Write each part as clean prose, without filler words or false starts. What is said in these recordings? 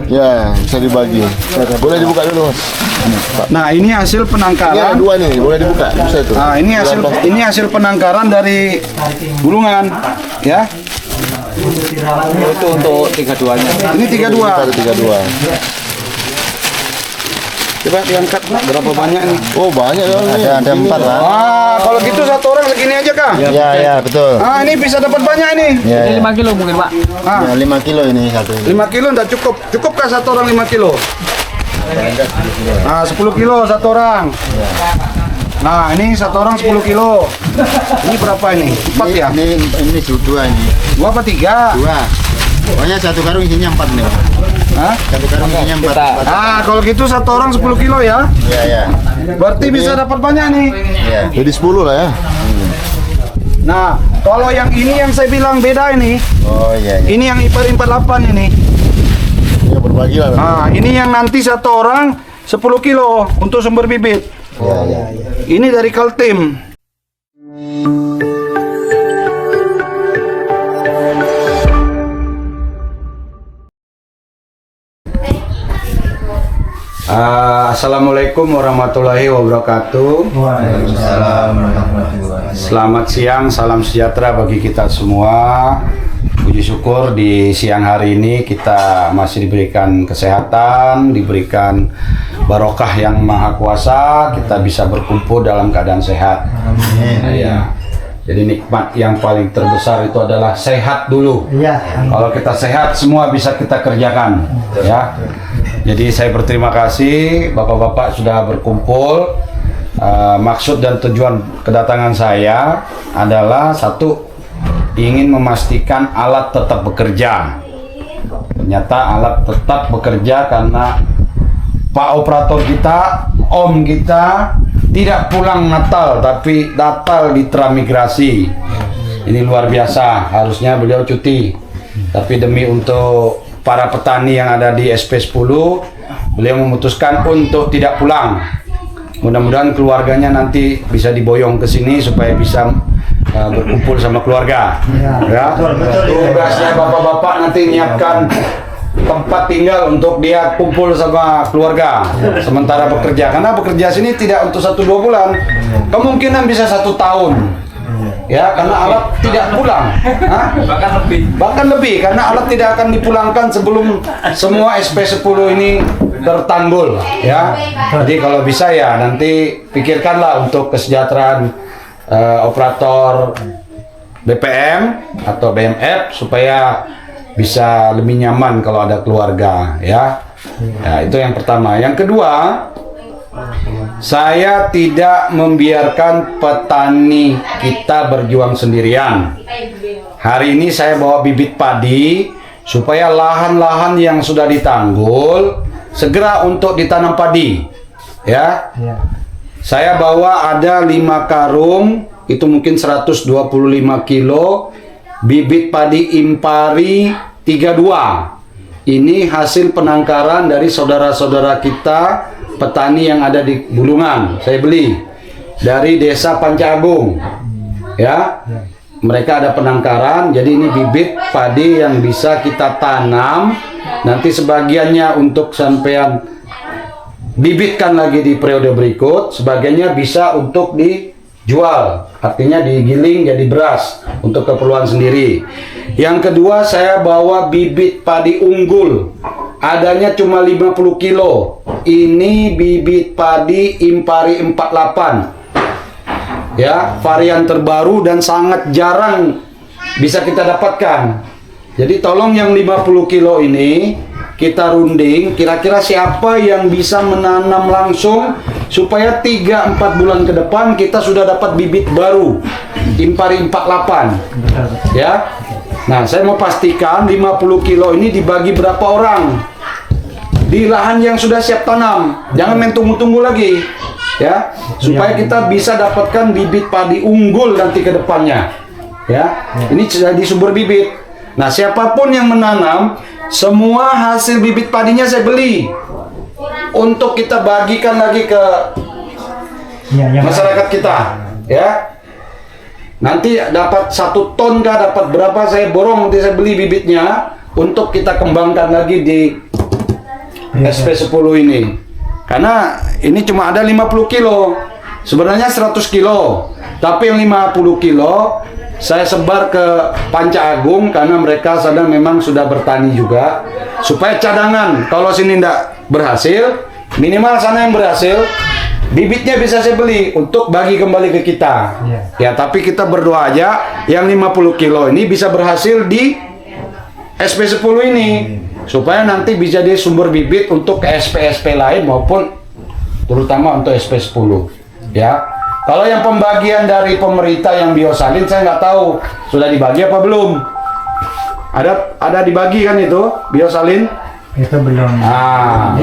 Ya, bisa dibagi. Boleh dibuka dulu, Mas. Nah, ini hasil Ini ada penangkaran. dua nih, boleh dibuka. Bisa itu. Nah, ini hasil penangkaran dari gulungan, ya. Itu untuk 32-nya. Ini 32. Ada 32. Coba diangkat berapa banyak nih? Oh, banyak dong. Ada 4 lah. Ah, kalau gitu satu orang segini aja kah? Ya, betul. Ah, ini bisa dapat banyak ini. Ya, Ini 5 kilo mungkin, Pak. Ah, ya 5 kilo ini satu. 5 kilo enggak cukup. Cukupkah satu orang 5 kilo? Nah, 10 kilo satu orang. Nah, ini satu orang 10 kilo. Ini berapa ini? 4 ya? Ini 2 ini. 2 apa 3? 2. Pokoknya satu karung isinya 4 nih, Pak. Hah? Satu karung isinya 4. Ah, kalau gitu satu orang 10 kilo ya. Ya. Berarti bisa dapat banyak nih. Ya. Jadi 10 lah ya. Nah, kalau yang ini yang saya bilang beda ini. Oh iya. Ini yang IPAR 48 ini. Ya, berbagi lah. Nah, ini yang nanti satu orang 10 kilo untuk sumber bibit. Ya. Ini dari Kaltim. Assalamualaikum warahmatullahi wabarakatuh. Selamat siang, salam sejahtera bagi kita semua. Puji syukur di siang hari ini kita masih diberikan kesehatan, diberikan barokah yang maha kuasa, kita bisa berkumpul dalam keadaan sehat. Ya. Jadi nikmat yang paling terbesar itu adalah sehat dulu. Kalau kita sehat, semua bisa kita kerjakan. Ya. Jadi saya berterima kasih Bapak-bapak sudah berkumpul. Maksud dan tujuan kedatangan saya adalah satu, ingin memastikan alat tetap bekerja. Ternyata alat tetap bekerja karena Pak operator kita, Om kita tidak pulang Natal tapi Natal di transmigrasi. Ini luar biasa, harusnya beliau cuti. Tapi demi untuk para petani yang ada di SP10, beliau memutuskan untuk tidak pulang. Mudah-mudahan keluarganya nanti bisa diboyong ke sini supaya bisa berkumpul sama keluarga. Ya. Tugasnya bapak-bapak nanti menyiapkan tempat tinggal untuk dia kumpul sama keluarga sementara bekerja, karena bekerja sini tidak untuk 1-2 bulan, kemungkinan bisa 1 tahun. Ya, karena alat tidak pulang. Bahkan lebih karena alat tidak akan dipulangkan sebelum semua SP10 ini tertanggul, ya. Jadi kalau bisa ya nanti pikirkanlah untuk kesejahteraan operator BPM atau BMF supaya bisa lebih nyaman kalau ada keluarga, ya. Ya, itu yang pertama. Yang kedua, saya tidak membiarkan petani kita berjuang sendirian. Hari ini saya bawa bibit padi supaya lahan-lahan yang sudah ditanggul segera untuk ditanam padi. Ya. Saya bawa ada 5 karung, itu mungkin 125 kilo bibit padi Impari 32. Ini hasil penangkaran dari saudara-saudara kita petani yang ada di Bulungan. Saya beli dari desa Pancagung. Ya. Mereka ada penangkaran, jadi ini bibit padi yang bisa kita tanam. Nanti sebagiannya untuk sampean bibitkan lagi di periode berikut, sebagiannya bisa untuk dijual, artinya digiling jadi beras untuk keperluan sendiri. Yang kedua, saya bawa bibit padi unggul, adanya cuma 50 kilo. Ini bibit padi Impari 48, ya, varian terbaru dan sangat jarang bisa kita dapatkan. Jadi tolong yang 50 kilo ini kita runding, kira-kira siapa yang bisa menanam langsung supaya 3-4 bulan ke depan kita sudah dapat bibit baru Impari 48, ya. Nah, saya mau pastikan 50 kilo ini dibagi berapa orang di lahan yang sudah siap tanam. Jangan main tunggu-tunggu lagi, ya, supaya kita bisa dapatkan bibit padi unggul nanti ke depannya, ya. Ini jadi sumber bibit. Nah, siapapun yang menanam, semua hasil bibit padinya saya beli untuk kita bagikan lagi ke masyarakat kita, ya. Nanti dapat 1 ton kah, dapat berapa, saya borong, nanti saya beli bibitnya untuk kita kembangkan lagi di SP10 ini. Karena ini cuma ada 50 kilo. Sebenarnya 100 kilo. Tapi yang 50 kilo saya sebar ke Panca Agung karena mereka sedang memang sudah bertani juga. Supaya cadangan, kalau sini tidak berhasil, minimal sana yang berhasil, bibitnya bisa saya beli untuk bagi kembali ke kita. Ya, tapi kita berdoa aja yang 50 kilo ini bisa berhasil di SP10 ini. Supaya nanti bisa jadi sumber bibit untuk ke SP-SP lain maupun terutama untuk SP10. Ya. Kalau yang pembagian dari pemerintah yang biosalin saya nggak tahu sudah dibagi apa belum. Ada dibagi kan itu biosalin? Itu belum.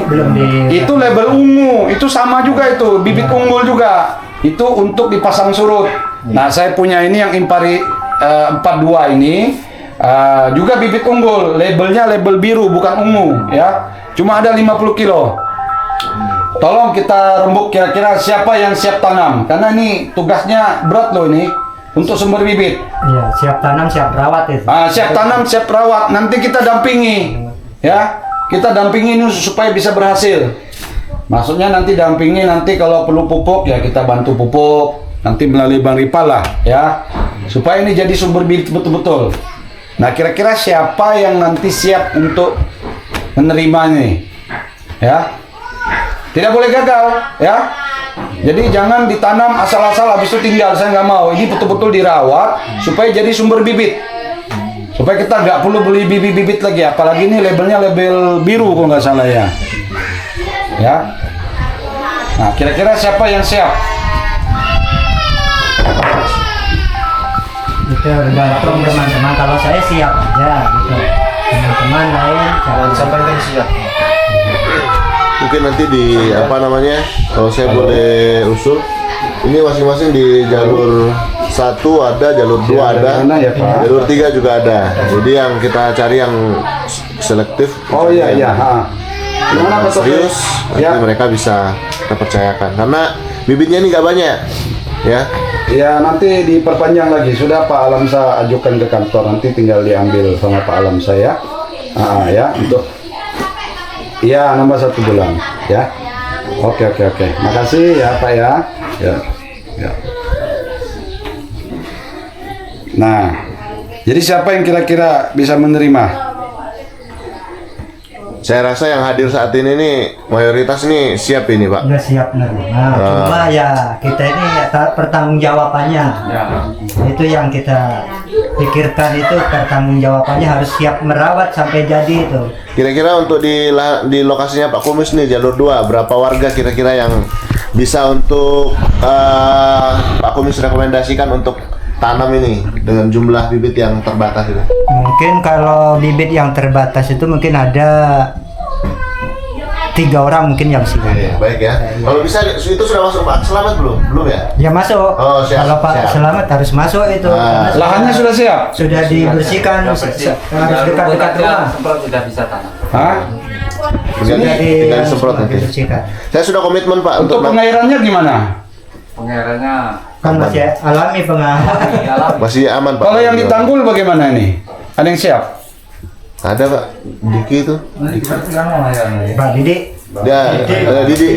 Belum di. Itu label ungu, itu sama juga itu bibit unggul juga. Itu untuk dipasang surut. Nah saya punya ini yang Impari 42 ini juga bibit unggul, labelnya label biru bukan ungu ya. Cuma ada 50 kilo. Tolong kita rembuk kira-kira siapa yang siap tanam, karena ini tugasnya berat loh ini untuk sumber bibit. Iya, siap tanam, siap rawat itu. Siap tanam, siap rawat. Nanti kita dampingi, ya. Kita dampingi ini supaya bisa berhasil. Maksudnya nanti dampingi, nanti kalau perlu pupuk ya kita bantu pupuk. Nanti melalui Bang Ripal lah, ya. Supaya ini jadi sumber bibit betul-betul. Nah, kira-kira siapa yang nanti siap untuk menerimanya, ya? Tidak boleh gagal, ya. Jadi jangan ditanam asal-asal habis itu tinggal, saya nggak mau. Ini betul-betul dirawat supaya jadi sumber bibit. Supaya kita nggak perlu beli bibit-bibit lagi. Apalagi ini labelnya label biru kalau nggak salah ya. Ya. Nah, kira-kira siapa yang siap? Itu tergantung teman-teman. Kalau saya siap aja, gitu. Teman-teman lain jangan sampai siap. Mungkin nanti di apa namanya, kalau saya boleh usul, ini masing-masing di jalur 1 ada, jalur 2 ada, jalur 3 juga ada. Jadi yang kita cari yang selektif. Oh iya iya. Yang serius, nanti mereka bisa kita percayakan. Karena bibitnya ini nggak banyak, ya. Ya nanti diperpanjang lagi. Sudah Pak Alamsa ajukan ke kantor, nanti tinggal diambil sama Pak Alamsa ya. Ya untuk. Iya, nambah 1 bulan, ya. Oke. Makasih ya Pak ya. Ya. Nah, jadi siapa yang kira-kira bisa menerima? Saya rasa yang hadir saat ini nih mayoritas nih siap ini Pak. Udah siap menerima. Cuma ya kita ini pertanggungjawabannya. Itu yang kita pikirkan, itu pertanggungjawabannya harus siap merawat sampai jadi itu. Kira-kira untuk di lokasinya Pak Kumis nih jalur 2 berapa warga kira-kira yang bisa untuk Pak Kumis rekomendasikan untuk tanam ini dengan jumlah bibit yang terbatas itu? Mungkin kalau bibit yang terbatas itu mungkin ada 3 orang mungkin yang siap. Baik ya. Kalau bisa itu sudah masuk Pak Selamat belum? Belum ya? Ya masuk. Oh, siap, kalau Pak siap. Selamat harus masuk itu. Karena Lahannya sudah siap? sudah dibersihkan, harus dekat-dekat rumah. Sudah bisa tanam. Hah? Tinggal disemprot nanti. Dibersihkan. Saya sudah komitmen Pak Untuk pengairannya gimana? Pengairannya Kan masih alami pengalaman. masih aman Pak. Kalau yang di Tanggul bagaimana ini? Ada yang siap? Ada Pak. Diki itu. Pak Didi. Ya, ada Didi.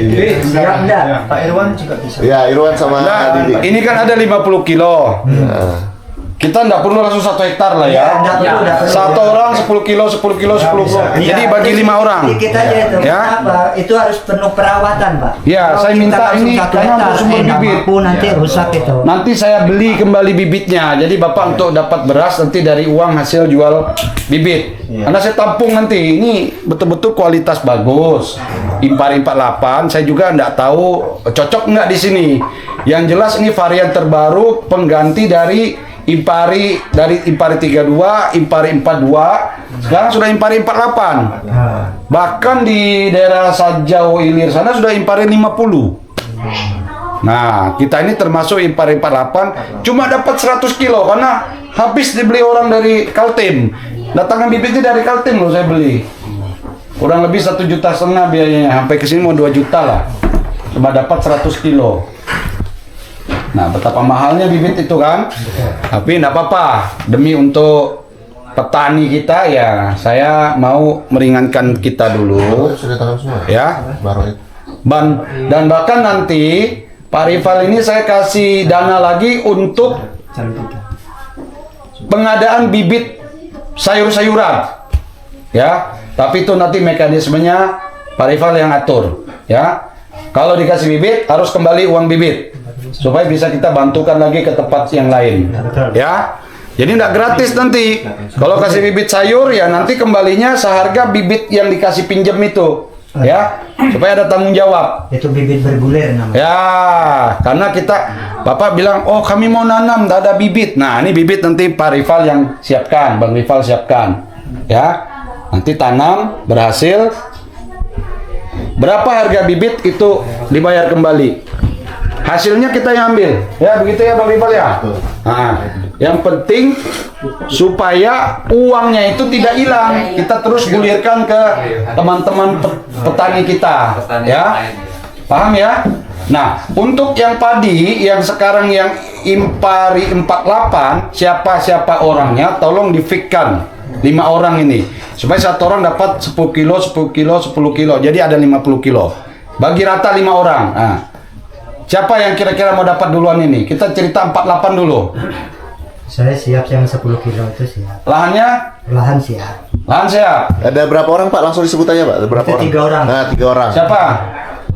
Siap enggak? Pak Irwan juga bisa. Ya, Irwan sama Nah, Didi. ini kan ada 50 kilo. Nah, Kita enggak perlu langsung 1 hektar lah ya. Enggak perlu. Satu orang 10 kilo, 10 kilo, 10 kilo. Jadi bagi 5 orang. Kita aja itu. Ya. Kenapa? Itu harus penuh perawatan, Pak. Ya, Kalau saya kita minta langsung ini 1 karena hektar, untuk sumber nggak bibit. mampu, nanti rusak itu. Nanti saya beli kembali bibitnya. Jadi Bapak untuk dapat beras nanti dari uang hasil jual bibit. Karena saya tampung nanti. Ini betul-betul kualitas bagus. Impari 48. Saya juga enggak tahu cocok enggak di sini. Yang jelas ini varian terbaru pengganti dari Impari 32, Impari 42. Sekarang sudah Impari 48. Bahkan di daerah Sajau Ilir sana sudah Impari 50. Nah, kita ini termasuk Impari 48, cuma dapat 100 kilo karena habis dibeli orang dari Kaltim. Datangkan bibitnya dari Kaltim loh saya beli. Kurang lebih 1,5 juta biayanya, sampai ke sini mau 2 juta lah. Cuma dapat 100 kilo. Nah, betapa mahalnya bibit itu kan? Tapi enggak apa-apa, demi untuk petani kita ya, saya mau meringankan kita dulu Sudah tanam semua. ya. Baru itu. Dan bahkan nanti Pak Rival ini saya kasih dana lagi untuk pengadaan bibit sayur-sayuran ya, tapi itu nanti mekanismenya Pak Rival yang atur ya. Kalau dikasih bibit harus kembali uang bibit supaya bisa kita bantukan lagi ke tempat yang lain ya. Jadi tidak gratis nanti. Kalau kasih bibit sayur ya nanti kembalinya seharga bibit yang dikasih pinjam itu ya, supaya ada tanggung jawab. Itu bibit bergulir namanya. Ya, karena kita Bapak bilang, oh kami mau nanam, tidak ada bibit. Nah, ini bibit nanti Pak Rival yang siapkan, Bang Rival siapkan. Ya, nanti tanam, berhasil. Berapa harga bibit itu dibayar kembali. Hasilnya kita yang ambil. Ya, begitu ya Bang Rival ya. Nah, yang penting supaya uangnya itu tidak hilang. Kita terus gulirkan ke teman-teman petani kita. Ya. Paham ya? Nah, untuk yang padi yang sekarang yang impari 48, siapa orangnya tolong difikkan 5 orang ini. Supaya satu orang dapat 10 kilo, 10 kilo, 10 kilo. Jadi ada 50 kilo. Bagi rata 5 orang. Nah, siapa yang kira-kira mau dapat duluan ini? Kita cerita 48 dulu. Saya siap yang 10 kilo itu siap. Lahannya? Lahan siap. Lahan siap. Ada berapa orang Pak? Langsung disebut aja Pak. Ada berapa Itu orang? 3 orang. Nah, 3 orang. Siapa?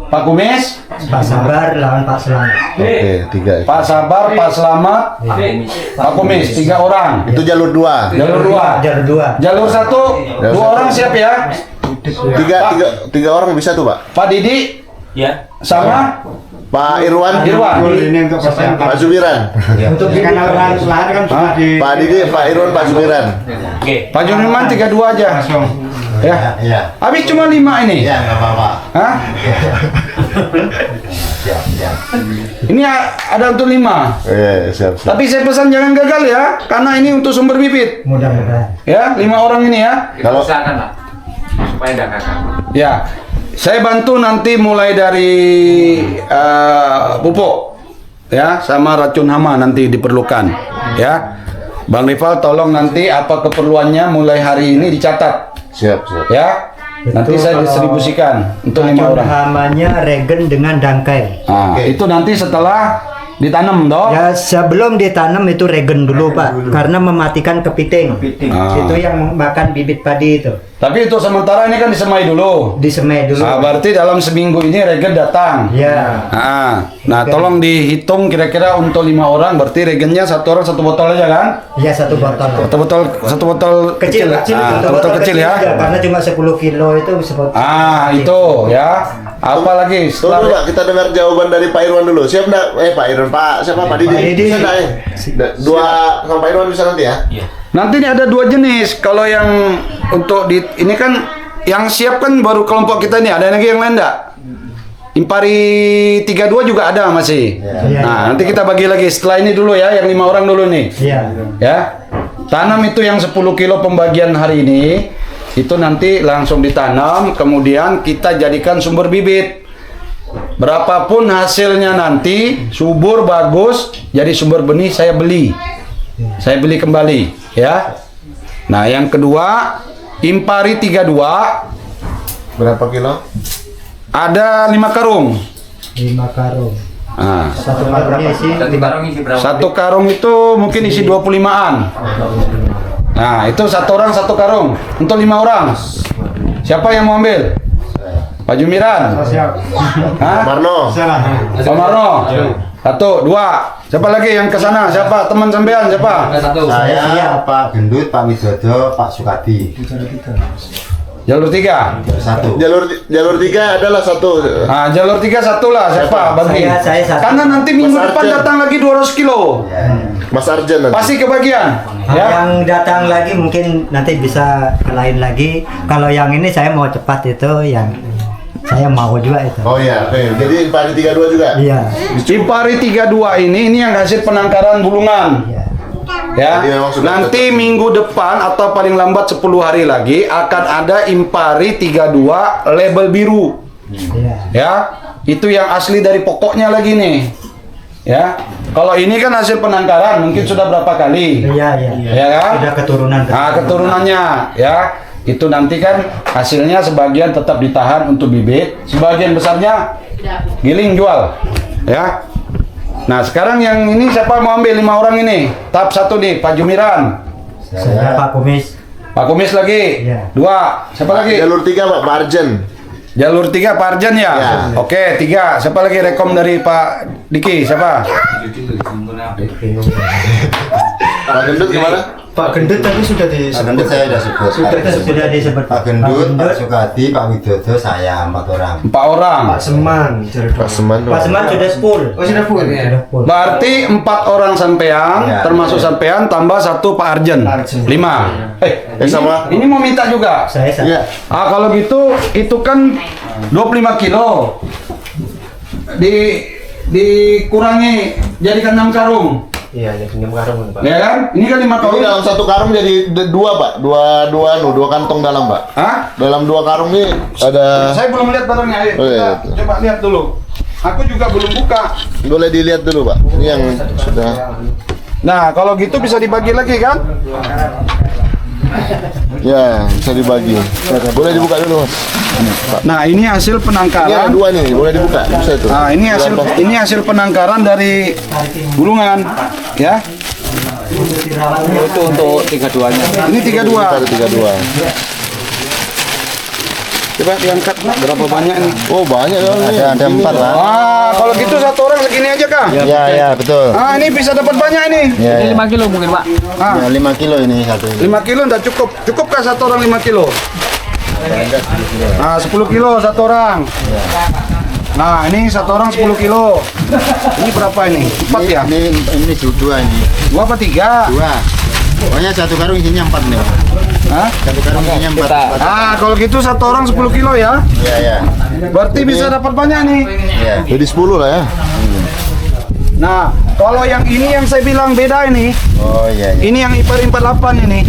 Pak Kumis? Pak Sabar, lawan Pak Selamat. Oke, 3. Pak Sabar, Pak Selamat, Pak Kumis, 3 orang. Itu jalur 2. Jalur 2. Jalur 2. Jalur 1, 2 orang siap ya. 3 orang bisa tuh Pak. Pak Didi Ya. sama Pak Irwan. Ini untuk persiapan. Pak Zubiran. Untuk Ini kan lahan kan sudah di Pak Didi, Pak Irwan, Pak Zubiran. Oke. Pak Juniman 32 aja. Ya. Iya. Habis cuma 5 ini. Iya, nggak apa-apa. Hah? Ini ada untuk 5. Siap. Tapi saya pesan jangan gagal ya, karena ini untuk sumber bibit. mudah-mudahan. Ya, 5 orang ini ya. Kita usahakan lah supaya tidak gagal. Ya, saya bantu nanti mulai dari pupuk, ya, sama racun hama nanti diperlukan, ya. Bang Rival tolong nanti apa keperluannya mulai hari ini dicatat, Siap. ya. Nanti Itu saya kalau distribusikan untuk 5 racun orang. hamanya regen dengan dangkai. Nah, itu nanti setelah ditanam, toh. Ya sebelum ditanam itu regen dulu Pak, karena mematikan kepiting. Ah. Itu yang makan bibit padi itu. Tapi itu sementara ini kan disemai dulu. Disemai dulu. Nah, berarti dalam seminggu ini regen datang. Ya. Nah, tolong dihitung kira-kira untuk 5 orang, berarti regennya 1 orang 1 botol aja kan? Ya 1 botol. Satu botol Kecil, Ah, satu botol kecil ya. aja, karena cuma 10 kilo itu sebotol. Itu ya. Apa lagi? Tunggu Pak, kita dengar jawaban dari Pak Irwan dulu. Siap enggak? Pak Irwan, Pak siapa? Pak Didi. Pak Didi. Bisa enggak ya? 2 sama Pak Irwan bisa nanti ya? Nanti ini ada 2 jenis. Kalau yang untuk ini kan yang siap kan baru kelompok kita ini. Ada lagi yang lain enggak? Impari 32 juga ada masih. Iya. Nah, nanti kita bagi lagi setelah ini dulu ya, yang 5 orang dulu nih. Iya. Ya. Tanam itu yang 10 kilo pembagian hari ini. Itu nanti langsung ditanam, kemudian kita jadikan sumber bibit. Berapapun hasilnya nanti, subur bagus, jadi sumber benih saya beli. Saya beli kembali, ya. Nah, yang kedua, Impari 32 Berapa kilo? ada 5 karung. 5 karung. Nah, Satu karungnya isi Satu karung isi berapa? 1 karung itu mungkin isi 25-an. Nah, itu 1 orang 1 karung untuk 5 orang. Siapa yang mau ambil? Pak Jumiran? Siap. Hah? Marno. Pak Marno? 1, 2. Siapa lagi yang ke sana? Siapa? Teman sampean siapa? Ada 1. Saya Pak Gendut, Pak Widodo, Pak Sukadi. Jalur 3. Satu. Jalur 3 adalah 1. Nah, jalur 3 1 lah. Siapa? Bagi. Saya satu. Karena nanti minggu Mas depan Arjen. datang lagi 200 kilo. Mas Arjen nanti. Pasti kebagian. Ya. Yang datang lagi mungkin nanti bisa ke lain lagi. Kalau yang ini saya mau cepat itu, yang saya mau juga itu. Oh iya, oke. Jadi Impari 32 juga? Iya. Impari 32 ini yang hasil penangkaran bulungan. Iya. Ya, Jadi memang sudah nanti minggu depan atau paling lambat 10 hari lagi akan ada Impari 32 label biru. Iya. Ya, itu yang asli dari pokoknya lagi nih. Ya, kalau ini kan hasil penangkaran, mungkin sudah berapa kali? Iya. Ya kan? Sudah keturunan. Nah, keturunannya, ya, itu nanti kan hasilnya sebagian tetap ditahan untuk bibit, sebagian besarnya giling jual, ya. Nah, sekarang yang ini siapa mau ambil 5 orang ini? Tahap 1 nih, Pak Jumiran. Saya Pak Kumis. Pak Kumis lagi. Iya. 2. Siapa lagi? Jalur 3 Pak Arjen. Jalur 3 Pak Arjan ya? Ya. Oke, 3. Siapa lagi rekom dari Pak Diki? Siapa? Pak Gendut gimana? Pak Gendut tadi sudah Pak Gendut saya sudah sebut. Sudah disebut. Pak Gendut, Pak Sukadi, Pak Widodo, saya 4 orang. 4 orang. Pak Seman. Pak Seman. Pak Seman sudah full. Oh sudah full. Sudah full. Berarti 4 orang sampean, Ya. termasuk sampean tambah 1 Pak Arjan. 5. Sama. Ini mau minta juga. Saya. Iya. Kalau gitu itu kan 25 kilo. Dikurangi jadikan 6 karung. Iya, ya pinjam karung Pak. Ya kan? Ini kan 5 Ini karung. dalam 1 karung jadi 2 Pak. 2 kantong dalam Pak. Hah? Dalam 2 karung ini ada. Saya belum lihat barangnya. Ayo, Oh, iya. kita coba lihat dulu. Aku juga belum buka. Boleh dilihat dulu Pak. Ini yang sudah. Nah, kalau gitu bisa dibagi lagi kan? Ya, bisa dibagi. Boleh dibuka dulu Mas. Nah, ini hasil Ini ada penangkaran. 2 nih, boleh dibuka. Bisa itu. Nah, ini hasil penangkaran dari gulungan, ya. Itu untuk 32-nya. Ini 32. Ada 32. Coba diangkat berapa banyak nih? Oh, banyak ya. Ada 4 Pak. Kalau gitu 1 orang segini aja kah? Ya, betul. Ini bisa dapat banyak ini. Ya, Ini ya. 5 kilo mungkin Pak. Ah, Ya, 5 kilo ini satu. 5 kilo enggak cukup. Cukupkah 1 orang 5 kilo? Nah, 10 kilo 1 orang. Nah, ini 1 orang 10 kilo. Ini berapa ini? 4 ya? Ini 2 ini. 2 apa 3? 2. Pokoknya 1 karung isinya 4 nih Pak. Hah? 1 karung isinya 4. Kalau gitu 1 orang 10 kilo ya. Ya. Berarti bisa dapat banyak nih. Ya. Jadi 10 lah ya. Nah, kalau yang ini yang saya bilang beda ini. Oh iya. Ini yang IPAR 48 ini.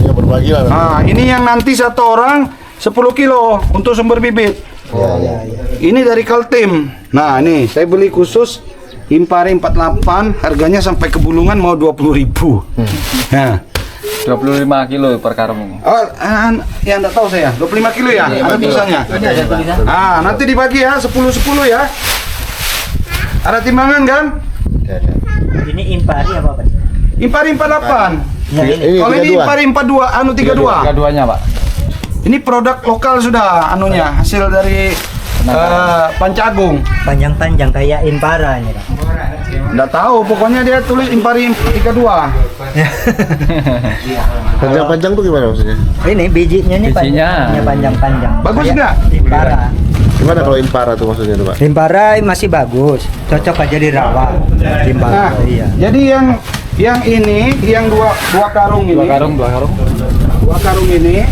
Ya berbagi lah. Nah, ini yang nanti 1 orang 10 kilo untuk sumber bibit. Ya. Ini dari Kaltim. Nah, ini saya beli khusus Impari 48, harganya sampai ke Bulungan mau 20.000. Nah, 25 kilo per karung. ya enggak tahu saya. 25 kilo ya? Ada tulisannya. Nanti dibagi ya 10-10 ya. Ada timbangan kan? Ini impari apa Pak? Impari 48. Ya, ini. Kalau ini 32. Impari 42, 32. 32-nya Pak. Ini produk lokal sudah anunya, hasil dari Pancagung. Panjang-panjang kayak impara ini Pak. Enggak tahu, pokoknya dia tulis Impari 32. Panjang-panjang tuh gimana maksudnya? Ini bijinya nih Bijinya. panjang-panjang. Bagus Kayak nggak? Impara. Gimana kalau impara tuh maksudnya tuh Pak? Impara masih bagus, cocok aja dirawat. Impara. Nah, Iya. jadi yang ini, yang dua karung ini. 2 karung. 2 karung ini.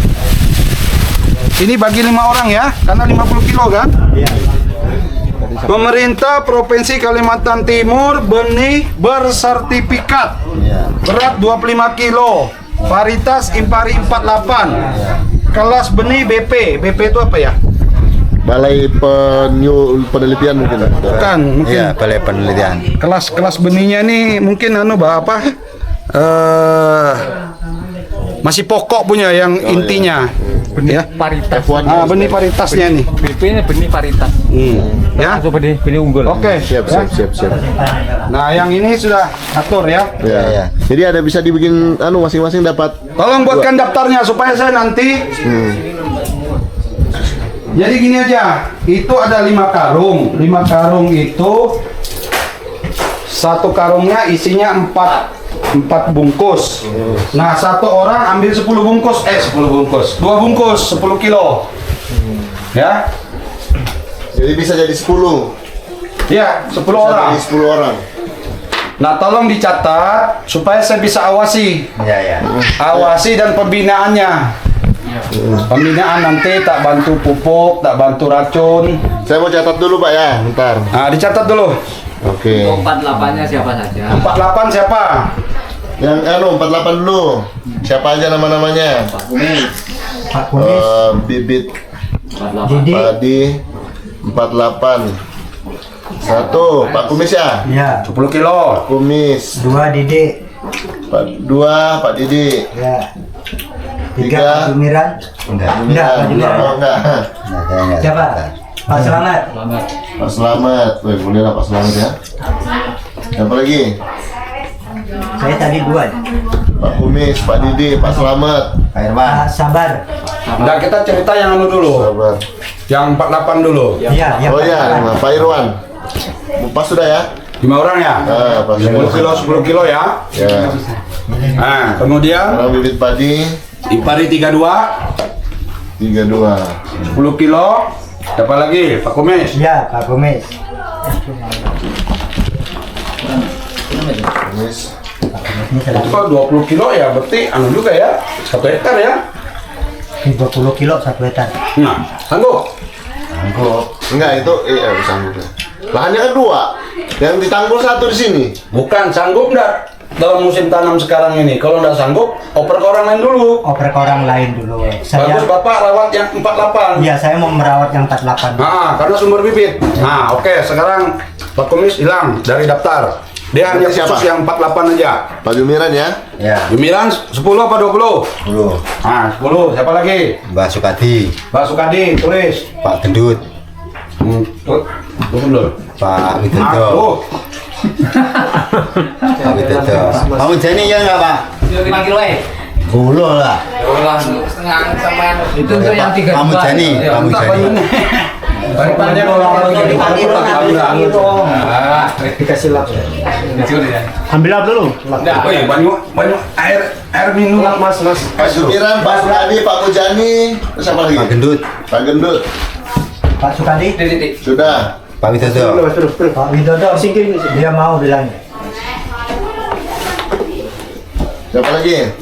Ini bagi 5 orang ya, karena 50 kilo kan? Iya. Pemerintah Provinsi Kalimantan Timur benih bersertifikat. Ya. Berat 25 kilo. Varietas Impari 48. Kelas benih BP. BP itu apa ya? Balai Penelitian mungkin. Bukan, mungkin. Iya, balai penelitian. Kelas berninya ini mungkin apa? Masih pokok punya yang intinya. Ya. Paritas. F1 Benih varietasnya nih. BP ini benih paritas. Ya. Masuk benih unggul. Oke. Siap. Nah, yang ini sudah atur ya. Ya. Jadi ada bisa dibikin masing-masing dapat. Tolong buatkan daftarnya supaya saya nanti. Jadi gini aja, itu ada 5 karung. 5 karung itu 1 karungnya isinya 4 bungkus. Nah, 1 orang ambil 10 bungkus. 2 bungkus 10 kilo. Ya. Jadi bisa jadi 10. Ya, 10 Bisa orang. jadi 10 orang. Nah, tolong dicatat supaya saya bisa awasi. Ya. Awasi dan pembinaannya. Pembinaan nanti tak bantu pupuk, tak bantu racun. Saya mau catat dulu Pak ya, bentar. Nah, dicatat dulu. Oke. 48-nya siapa saja? 48 siapa? Yang 48 dulu. Siapa aja nama-namanya? Pak Kumis. Bibit Jadi padi 48. 1 Pak Kumis ya. Ya. 10 kilo. Kumis. 2 Didi. 2 Pak Didi. Ya. 3 Tiga. Pak Jumiran. Enggak. Enggak, Pak Jumiran. Oh, enggak. Nah, saya enggak. Siapa? Pak Selamat. Pak Selamat. Wih, boleh lah Pak Selamat ya. Apa lagi? Saya tadi 2. Pak Kumis, Pak Didi, Pak Selamat. Pak Irwan. Pak Sabar. Enggak, kita cerita yang anu dulu. Sabar. Yang 48 dulu. Iya, yang Oh Pak ya, Sabar. Pak Irwan. Pas sudah ya? 5 orang ya? Pas 10 kilo, 10 kilo ya. Ya. Nah, kemudian Sekarang bibit padi Ipari 32, 32. 10 kilo. Siapa lagi? Pak Kumis. Iya, Pak Kumis. Kumis. Ini selalu Kalau 20 kilo ya berarti anu juga ya. 1 hektar ya. 20 kilo 1 hektar. Nah, sanggup. Sanggup. Enggak itu sanggup. Lahannya kan 2. Yang ditanggul 1 di sini. Bukan sanggup enggak dalam musim tanam sekarang ini. Kalau enggak sanggup, oper ke orang lain dulu. Oper ke orang lain dulu. Bagus Bapak rawat yang 48. Iya, saya mau merawat yang 48. Nah, karena sumber bibit. Nah, oke, sekarang Pak Kumis hilang dari daftar. Dia hanya Berarti siapa? khusus yang 48 aja. Pak Jumiran ya. Ya. Jumiran 10 apa 20? 10. Nah, 10. Siapa lagi? Mbak Sukadi. Pak Sukadi, tulis. Pak Gendut. Tulis dulu. Pak Nah, Widodo. tuh. Pak Widodo. Pak Mujani ya enggak, Pak? 5 kilo ya? Bulu lah. Setengah sampai itu tuh yang 3 Pak Mujani. Pak Mujani. Daripada kalau dikasih lap. Ambil lap dulu. Oh iya, banyak air minum. Mas. Pak Jumiran, Pak Sukadi, Pak Mujani. Terus apa lagi? Pak Gendut. Pak Gendut. Pak Sukadi, Sudah. Pak Widodo. Pak Widodo, dia mau bilangnya. Siapa lagi?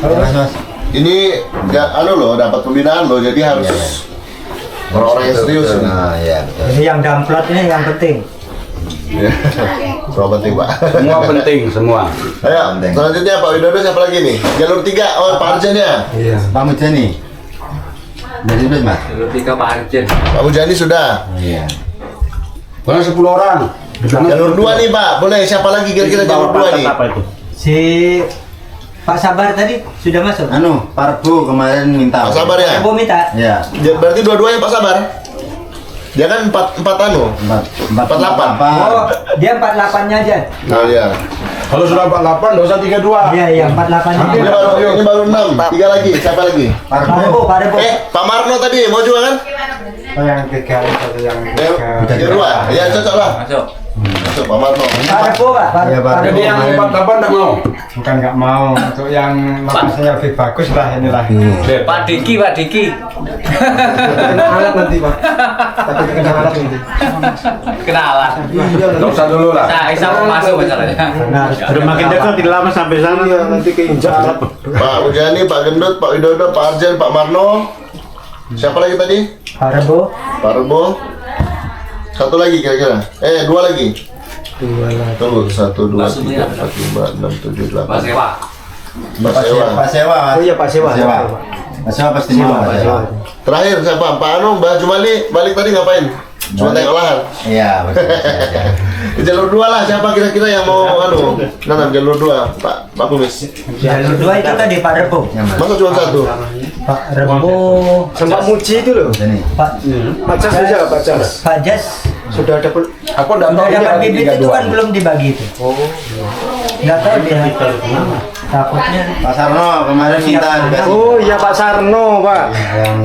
Mas. Ini ya, loh, dapat pembinaan loh, jadi harus orang-orang yang serius ini. Nah, ya. Betul. Ini yang damplot ini yang penting. Semua penting Pak. Semua penting, semua. Ayo, Penting. selanjutnya Pak Widodo siapa lagi nih? Jalur 3, oh Pak Arjen ya? Iya. Pak Mujani. Dari mana, Mas? Jalur 3 Pak Arjen. Pak Mujani sudah. Iya. Karena 10 orang. Jalur 2 nih Pak, boleh siapa lagi kira-kira jalur 2 nih? Si Pak Sabar tadi sudah masuk. Anu, Parbo kemarin minta. Pak Sabar ya? Saya mau minta. Ya. Berarti dua-duanya Pak Sabar? Dia kan 4 anu? 48. Oh, dia 48-nya aja. Nah ya. Kalau sudah 48, dosa 32. Iya, iya, 48-nya. Ini baru 6, 3 lagi, siapa lagi? Pak Rebo. Pak Marno tadi mau juga kan? Oh yang 3 itu yang Yang 2, ya cocok lah. Masuk. Masuk Pak Marno. Pak Rebo, Pak. Iya, Pak. Jadi yang 48 enggak mau. bukan nggak mau untuk yang lokasinya lebih bagus lah inilah. Pak Diki. Kena alat nanti Pak. Tapi kena alat nanti. Kenalan. Enggak usah dulu lah. Nah, Isa mau masuk masalahnya. Nah, Udah makin dekat tidak lama sampai sana ya nanti keinjak alat. Pak Mujani, Pak Gendut, Pak Widodo, Pak Arjen, Pak Marno. Siapa lagi tadi? Pak Rebo. Pak Rebo. Satu lagi kira-kira. 2 lagi. 2 lagi. Tunggu, 1, 2, 3, 4, 5, 6, 7, 8. Pak Sewa. Pak Sewa. Pak Sewa. Mas. Oh iya Pak Sewa. Pak Sewa. Pak Sewa pasti mau. Pak Sewa. Terakhir siapa? Pak Anu, Mbak Jumali balik tadi ngapain? Cuma tengok lahan. Iya, betul. Di jalur 2 lah, siapa kira-kira yang mau nanam jalur 2? Pak Kumis. Jalur 2 itu tadi Pak Rebo. Masa cuma 1? Pak Rebo. Sama Muji itu loh. Ini. Pak Pak Jas aja Pak Jas. Pak Jas. Sudah ada Aku enggak tahu Udah dia dapat lagi bibit itu kan belum dibagi itu. Oh. Nggak tahu dia. Takutnya. Pak Sarno kemarin minta dikasih. Oh iya Pak Sarno Pak. Yang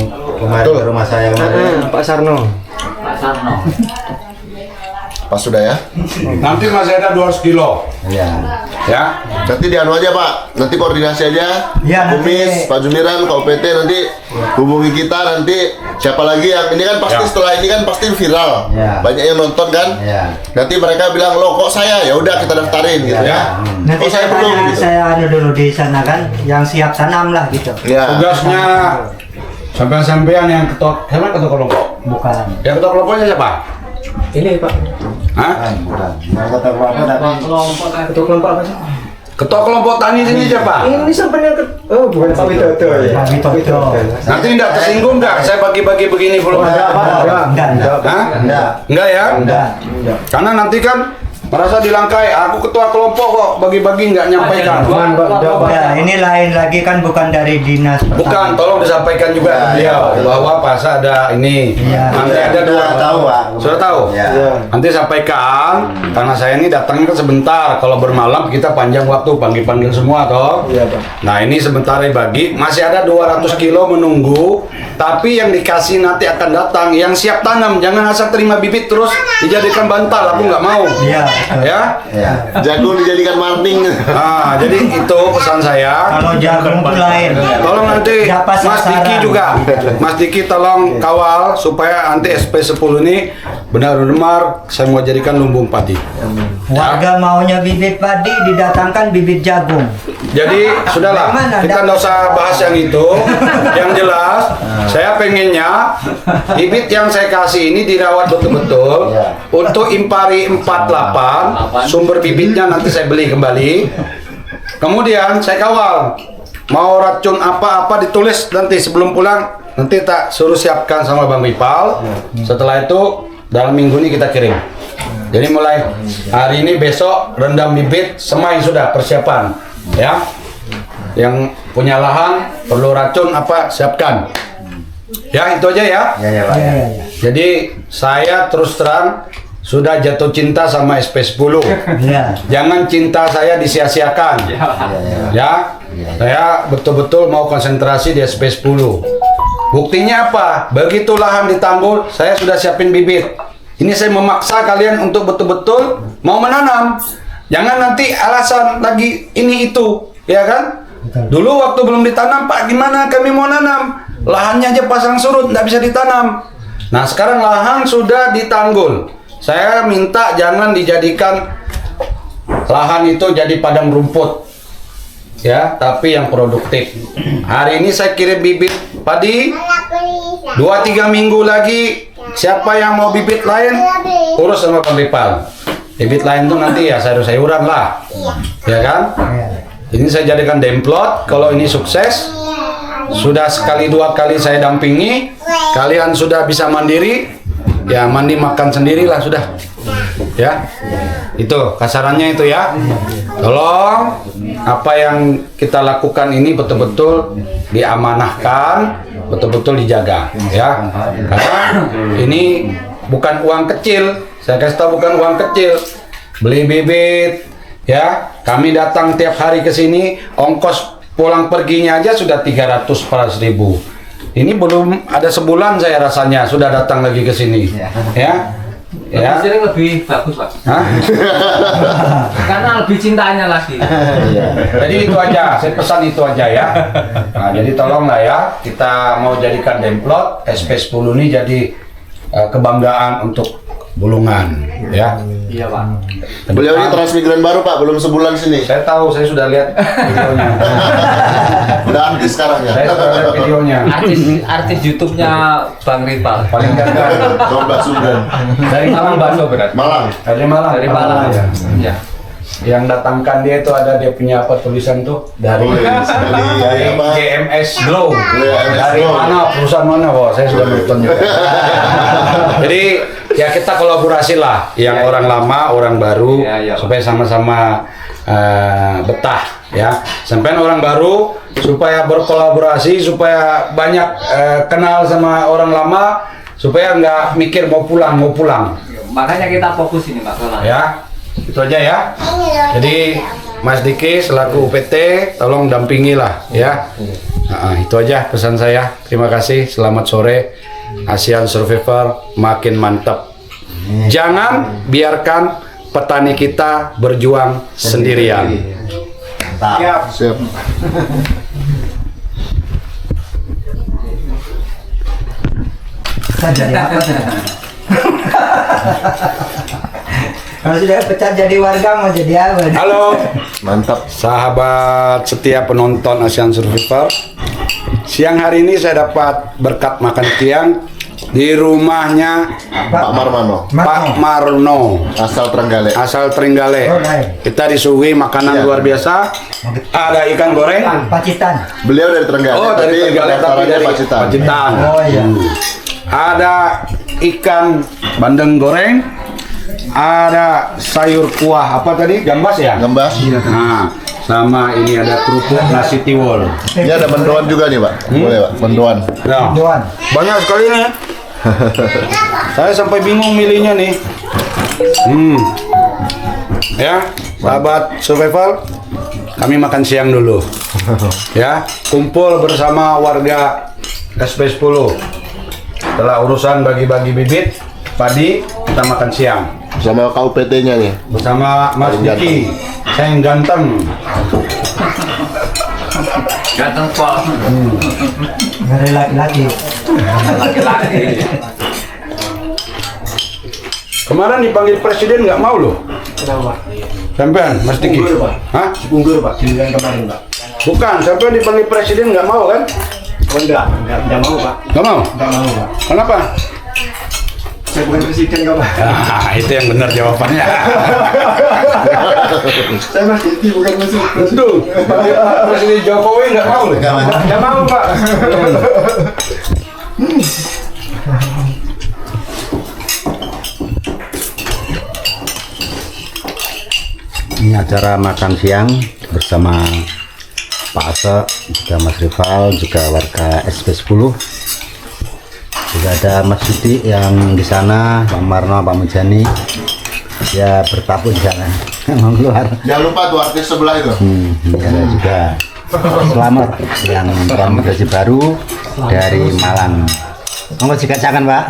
kemarin ke rumah saya kemarin. Pak Sarno. Pak Sarno. Pas sudah ya? Nanti masih ada 200 kilo. Iya. Ya. Nanti dianu aja Pak, nanti koordinasi aja. Ya, nanti- Kumis, Pak Jumiran, Pak UPT nanti hubungi kita nanti siapa lagi yang ini kan pasti Ya. setelah ini kan pasti viral. Ya. Banyak yang nonton kan? Iya. Nanti mereka bilang lo kok saya ya udah kita daftarin gitu ya. Ya. Nanti Oh, saya saya belum, tanya, gitu. saya anu dulu di sana kan, yang siap tanam lah gitu. Ya. Tugasnya sampean yang ketua kelompok. Bukan. Yang ketua kelompoknya siapa? Ini Pak. Hah? Bukan. Mau kata apa tapi Ketua kelompok apa sih? Ketua kelompok tani sini siapa? Ini sampai yang Oh, bukan Pak Widodo ya. Pak Widodo. Nanti tidak tersinggung nggak? Saya bagi-bagi begini belum ada apa? Enggak. Hah? Enggak ya? Enggak. Karena nanti kan merasa dilangkai. Aku ketua kelompok kok bagi-bagi nggak nyampaikan. Ya, ini lain lagi kan bukan dari dinas. Bukan, tolong disampaikan juga ke beliau bahwa pas ada ini. Iya. Nanti ada dua. Sudah tahu, Pak. Sudah tahu? Ya. Nanti sampaikan, karena saya ini datangnya kan sebentar. Kalau bermalam kita panjang waktu, panggil-panggil semua toh. Iya, Pak. Nah ini sebentar dibagi, masih ada 200 kilo menunggu. Tapi yang dikasih nanti akan datang, yang siap tanam. Jangan asal terima bibit terus dijadikan bantal, aku nggak mau. Iya. Ya. Ya. Jagung dijadikan marning. Nah, jadi itu pesan saya. Kalau jagung itu lain. Tolong nanti Dapat Mas sasaran. Diki juga, Mas Diki tolong kawal supaya nanti SP10 ini benar-benar saya mau jadikan lumbung padi. Warga maunya bibit padi, didatangkan bibit jagung. Jadi sudahlah, Bagaimana? kita nggak usah bahas yang itu. Yang jelas, saya pengennya bibit yang saya kasih ini dirawat betul-betul. Ya. Untuk Impari 48, sumber bibitnya nanti saya beli kembali. Kemudian saya kawal. Mau racun apa-apa ditulis nanti sebelum pulang. Nanti tak suruh siapkan sama Bang Ripal. Setelah itu dalam minggu ini kita kirim. Jadi mulai hari ini besok rendam bibit, semai sudah persiapan. Ya. Yang punya lahan perlu racun apa siapkan. Ya itu aja ya. Ya, ya, Pak. Ya, ya, ya. Jadi saya terus terang sudah jatuh cinta sama SP10. Ya. Jangan cinta saya disia-siakan. Ya. Saya betul-betul mau konsentrasi di SP10. Buktinya apa? Begitu lahan ditanggul, saya sudah siapin bibit. Ini saya memaksa kalian untuk betul-betul mau menanam. Jangan nanti alasan lagi ini itu, ya kan? Dulu waktu belum ditanam, Pak, gimana kami mau nanam? Lahannya aja pasang surut, nggak bisa ditanam. Nah, sekarang lahan sudah ditanggul. Saya minta jangan dijadikan lahan itu jadi padang rumput. Ya, tapi yang produktif. Hari ini saya kirim bibit padi. 2-3 minggu lagi, siapa yang mau bibit lain, urus sama Pemripal. Bibit lain tuh nanti ya sayur-sayuran lah. Ya kan? Ini saya jadikan demplot. Kalau ini sukses, sudah sekali 2 kali saya dampingi, kalian sudah bisa mandiri, ya mandi makan sendirilah sudah. Ya, itu kasarannya itu ya. Tolong apa yang kita lakukan ini betul-betul diamanahkan, betul-betul dijaga, ya. Karena ini bukan uang kecil. Saya kasih tahu bukan uang kecil. Beli bibit, ya. Kami datang tiap hari ke sini, ongkos pulang perginya aja sudah 300-400 ribu. Ini belum ada sebulan saya rasanya sudah datang lagi ke sini, ya. Ya. Hasilnya lebih bagus, Pak. Hah? Karena lebih cintanya lagi. Jadi itu aja, saya pesan itu aja ya. Nah, jadi tolonglah ya, kita mau jadikan demplot SP10 ini jadi kebanggaan untuk Bulungan, ya. Iya, Pak. Beliau ini transmigran baru Pak, belum sebulan sini. Saya tahu, saya sudah lihat videonya. Udah artis sekarang ya. Saya sudah lihat videonya. Artis YouTube-nya Bang Ripal. Paling gagal. 12 Subdan. Dari Malang, bakso berat. Malang. Dari Malang. Dari Malang. Ya. Ya. Yang datangkan dia itu ada dia punya apa tulisan tuh dari Dari apa? GMS Glow. GMS Dari Glow. mana perusahaan mana? Wah, saya sudah nonton juga. Jadi ya kita kolaborasi lah, yang orang lama, orang baru, supaya sama-sama betah ya. Sampai orang baru supaya berkolaborasi, supaya banyak kenal sama orang lama, supaya nggak mikir mau pulang. Makanya kita fokus ini, Pak. Soalnya. Ya, itu aja ya. Jadi Mas Diki selaku UPT tolong dampingi lah ya. Nah, itu aja pesan saya. Terima kasih. Selamat sore. ASEAN Survivor makin mantap. Jangan biarkan petani kita berjuang sendirian. Mantap. Siap. Kita jadi apa tuh? Kalau sudah pecah jadi warga mau jadi apa? Halo, Mantap. sahabat setia penonton ASEAN Survivor. Siang hari ini saya dapat berkat makan siang di rumahnya Pak Marmano, Pak Marno asal Trenggalek. asal Trenggalek. Oh, baik. Kita disuguhi makanan Iya. luar biasa. Ada ikan goreng. Pacitan. Beliau dari Trenggalek, Oh, dari Trenggalek tapi pendaftarannya dari Pacitan. Pacitan. Oh iya. Ada ikan bandeng goreng. Ada sayur kuah apa tadi? Gambas ya? Gembas. Nah, sama ini ada kerupuk nasi tiwul. Ini ada mendoan juga nih, Pak. Boleh, Pak. Mendoan. Nah, Doan. banyak sekali nih. Saya sampai bingung milihnya nih. Ya, sahabat survival, kami makan siang dulu. Ya, kumpul bersama warga SP10. Setelah urusan bagi-bagi bibit padi, kita makan siang Sama KUPT-nya nih. bersama Mas Paling Diki. Saya yang ganteng. Ganteng pol. Dari laki-laki. Laki-laki. Kemarin dipanggil presiden nggak mau loh. Sampean, Mas Diki? Hah? Unggur Pak, yang kemarin Pak. Bukan, sampean dipanggil presiden nggak mau kan? Oh enggak mau Pak. Nggak mau? Enggak mau Pak. Kenapa? Saya bukan presiden kok Pak. Nah, itu yang benar jawabannya. Saya Mas Diki bukan presiden. Betul. Panggil Presiden Jokowi nggak mau loh. Enggak mau Pak. Ini acara makan siang bersama Pak Ase, juga Mas Rival, juga warga SP10. Juga ada Mas Yudi yang di sana, Pak Marno, Pak Mujani. Ya bertabuh di sana. Mau keluar. Jangan lupa tuh artis sebelah itu. Ini ada juga Selamat yang pramugari baru dari Malang. Monggo dikacangkan, Pak.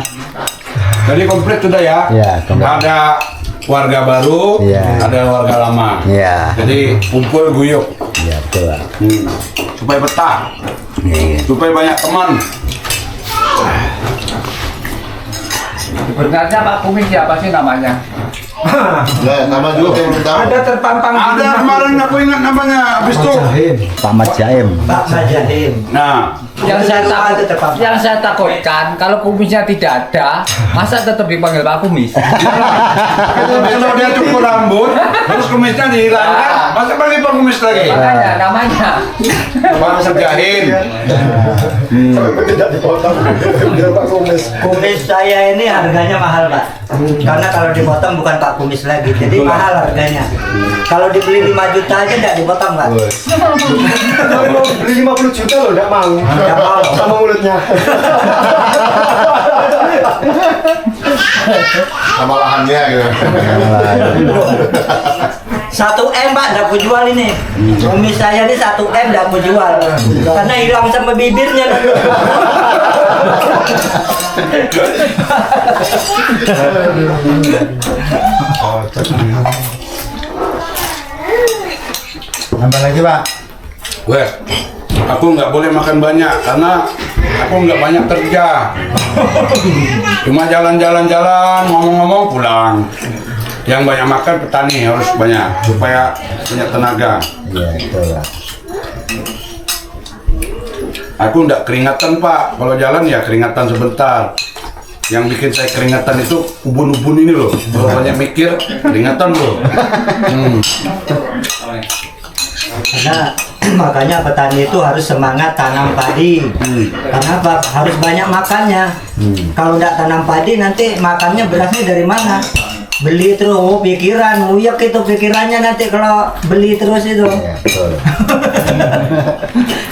Jadi komplit sudah ya? Ya, komplit. Ada warga baru, Iya. ada warga lama. Ya, Jadi kumpul guyup. ya betul, Pak. Supaya betah, Iya. supaya banyak teman. Sebenarnya Pak Kumis siapa sih namanya? Ya, nama juga yang minta. Ada terpampang di Ada kemarin aku ingat namanya, habis itu. Pak Mat Jaim. Pak Majahim. Nah, Yang saya takutkan kalau kumisnya tidak ada, masa tetap dipanggil Pak Kumis? kalau dia cukur rambut, terus kumisnya dihilangkan, masa panggil Pak Kumis lagi? Makanya namanya. Pak Sejahin. tidak dipotong. Biar Pak Kumis. Kumis saya ini harganya mahal, Pak. Karena kalau dipotong bukan Pak Kumis lagi, jadi mahal harganya. Kalau dibeli 5 juta aja tidak dipotong, Pak. Kalau mau beli 50 juta loh enggak mau. Nggak mau. Sama mulutnya. Sama lahannya gitu. 1 M, Pak, tidak aku jual ini. Kumis saya ini 1 M tidak aku jual. Karena hilang sama bibirnya. Nambah lagi Pak. Weh, aku nggak boleh makan banyak karena aku nggak banyak kerja. Cuma jalan-jalan-jalan, ngomong-ngomong pulang. Yang banyak makan petani harus banyak supaya punya tenaga. Ya, betul, Pak. Aku nggak keringatan Pak, kalau jalan ya keringatan sebentar. Yang bikin saya keringatan itu ubun-ubun ini loh. Kalau banyak mikir, keringatan loh. Karena makanya petani itu harus semangat tanam padi. Karena apa? Harus banyak makannya. Kalau tidak tanam padi nanti makannya berasnya dari mana? Beli terus, oh, pikiran, uyek itu pikirannya nanti kalau beli terus itu. Ya, betul.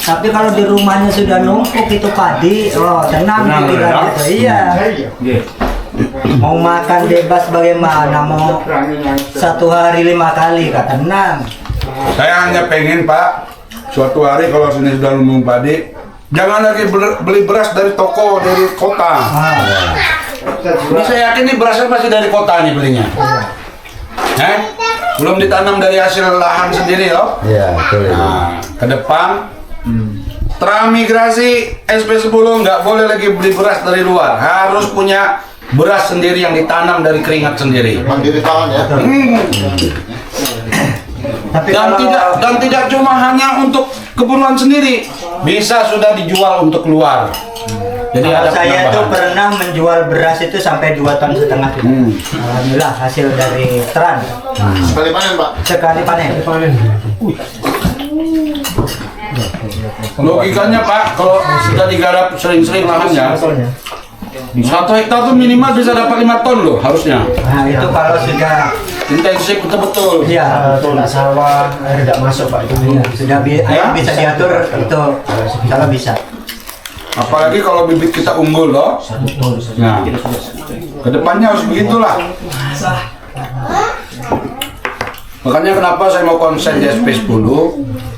Tapi kalau di rumahnya sudah numpuk itu padi, oh tenang pikiran itu. Iya. Mau makan bebas bagaimana? Mau 1 hari 5 kali, kata tenang. Saya hanya pengen Pak, suatu hari kalau sini sudah lumbung padi, jangan lagi beli beras dari toko, dari kota. Ini saya yakin ini berasnya masih dari kota nih belinya. Belum ditanam dari hasil lahan sendiri loh. Ya, betul. Nah, ke depan transmigrasi SP10 nggak boleh lagi beli beras dari luar, harus punya beras sendiri yang ditanam dari keringat sendiri. Mandiri tangan ya. Tapi Dan tidak cuma hanya untuk keperluan sendiri, bisa sudah dijual untuk keluar. Jadi Kalau ada saya itu penambahan. pernah menjual beras itu sampai 2,5 ton. Alhamdulillah hasil dari Tran. Sekali panen Pak. Sekali panen. Logikanya Pak, kalau sudah digarap sering-sering lahannya, 1 hektar tuh minimal bisa dapat 5 ton loh harusnya. Nah itu kalau sudah Intensif betul-betul. ya sawah air tidak masuk Pak itu. sudah air bisa diatur itu kalau bisa. Apalagi kalau bibit kita unggul loh. Nah, kedepannya harus begitulah. Makanya kenapa saya mau konsen di SP10,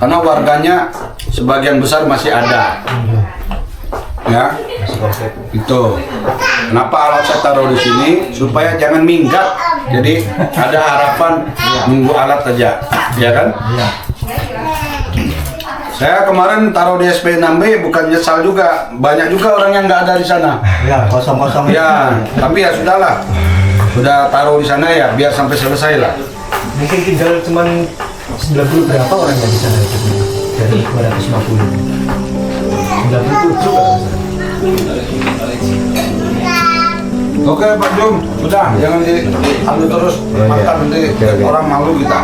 karena warganya sebagian besar masih ada. Ya, itu. Kenapa alat saya taruh di sini supaya jangan minggat. Jadi ada harapan nunggu alat aja, ya kan? Saya kemarin taruh di SP6B bukan nyesal juga, banyak juga orang yang nggak ada di sana. Ya kosong-kosong. Ya, tapi ya sudahlah, sudah taruh di sana ya, biar sampai selesai lah. Mungkin tinggal cuman 90 berapa orang yang di sana itu dari 250. 97 kalau Oke Pak Jum, sudah jangan diambil terus makan nanti orang malu kita.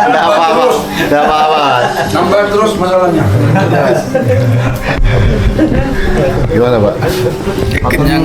Enggak apa-apa. Enggak apa-apa. Nambah terus masalahnya. Gimana Pak? Kenyang.